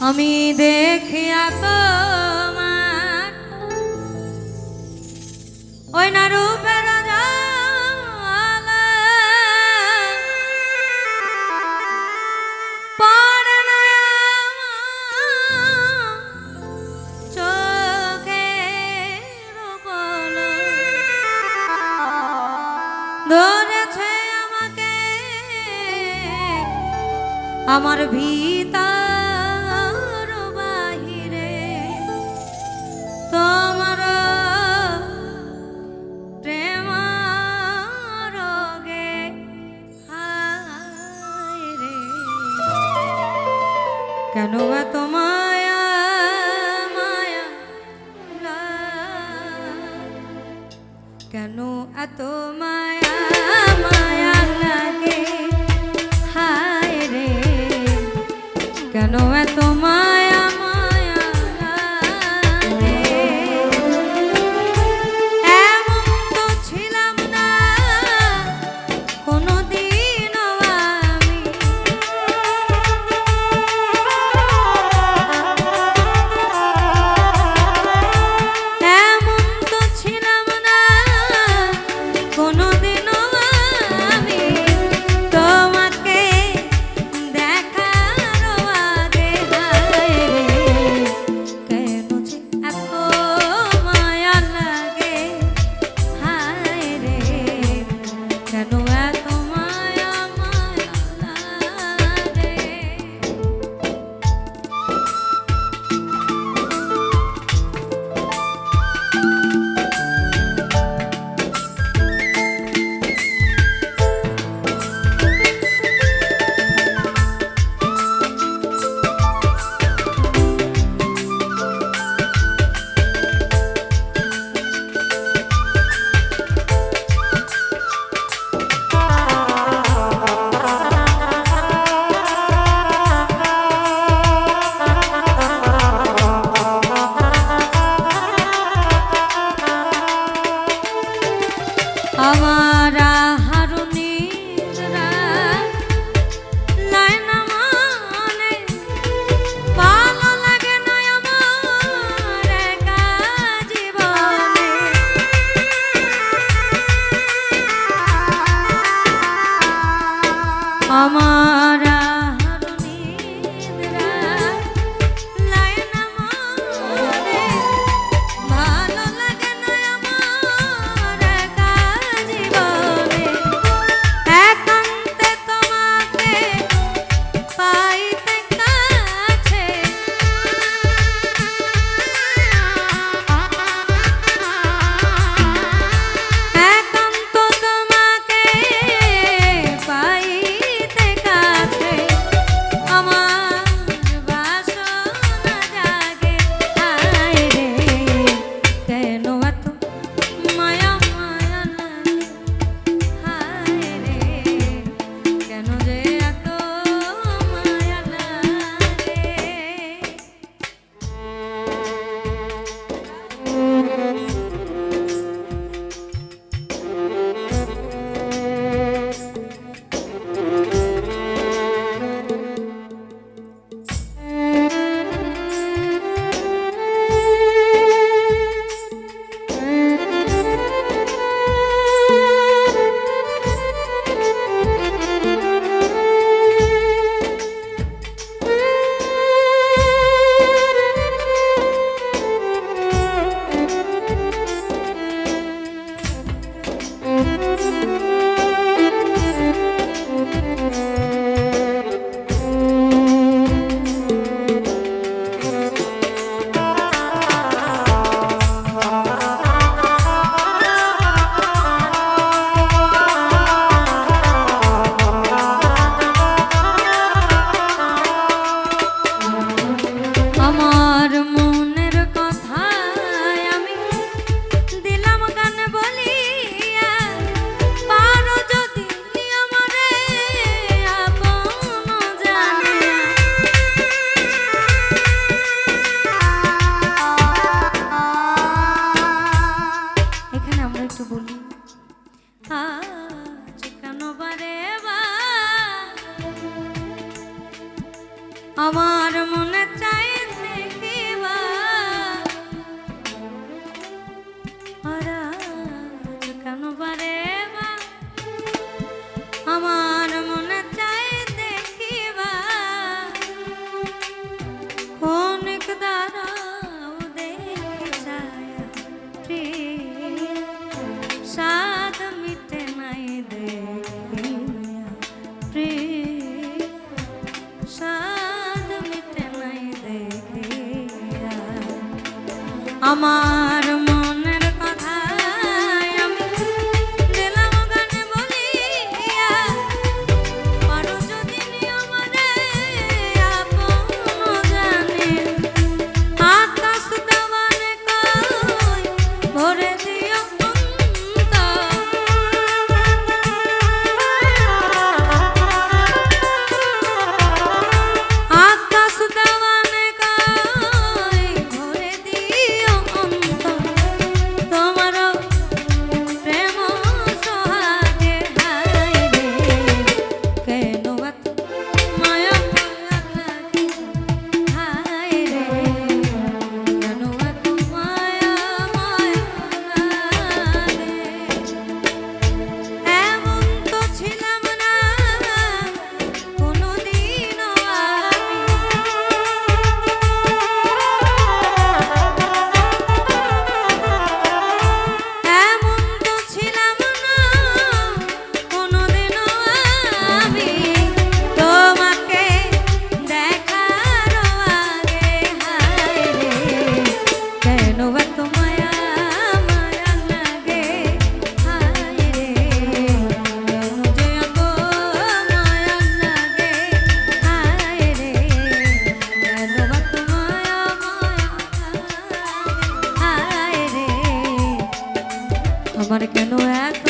আমি দেখিয়া তোমার ওই না রূপের জ্বালা পড়ে না চোখের পলক ধরেছে আমাকে আমার ভিতর বাহিরে তোমার প্রেম রোগে হায় রে কেন এত মায়া মায়া কেন এত মায়া মায়া লাগে হায় রে কেন এত মায়া মায়া লাগে এমন তো ছিলাম না কোনোদিনও আমি এমন তো ছিলাম না কোনোদিনও আমি তোমাকে দেখার আগে হায় রে কেন যে এত মায়া লাগে হায় রে কেন এত মায়া মায়া লাগে আমার হারুনিরা লাইনা মানে ভালো লাগে না আমার একা জীবনে আমার হারুনিরা লাইনা মানে ভালো লাগে না আমার একা জীবনে একান্তে তোমাকে পাইতে কাছে একান্ত তোমাকে পাইতে কাছে আমার বাসনা জাগে হায় রে কেন এত মায়া মায়া লাগে হায় রে কেন যে এত মায়া লাগে আমার মনের কথা আমি দিলাম গান বলিয়া পারো যদি আমারে আপন জানিয়া এখানে আমরা একটু বলি আজ কেন বারে বা আমার মনে চাই দেখিবা আর আজ কেন বারে বা আমার মনে চাই দেখিবা অনেক দাঁড়াও দেখি ছায়া প্রিয়া সাদ মিটে নাই দেখিয়া প্রিয়া সাদ মিটে নাই দেখিয়া আমার মনের কথা আমি দিলাম গানে বলিয়া পারো যদি আমারে আপন জানে আকাশ দেওয়ানে কই ভরে দিও অন্ত আকাশ দেওয়ানে কই ভরে দিও অন্ত তোমার প্রেম সোহাগে হায় রে কেন এত মায়া মায়া লাগে হায় রে কেন এত মায়া মায়া লাগে এমন তো ছিলাম না কোনোদিনও আমি এমন তো ছিলাম না কোনোদিনও আমি তোমাকে দেখার আগে হায় রে কেন এত মায়া মায়া লাগে হায় রে কেন যে এত মায়া লাগে হায় রে কেন এত মায়া মায়া লাগে হায় রে আমার কেন এক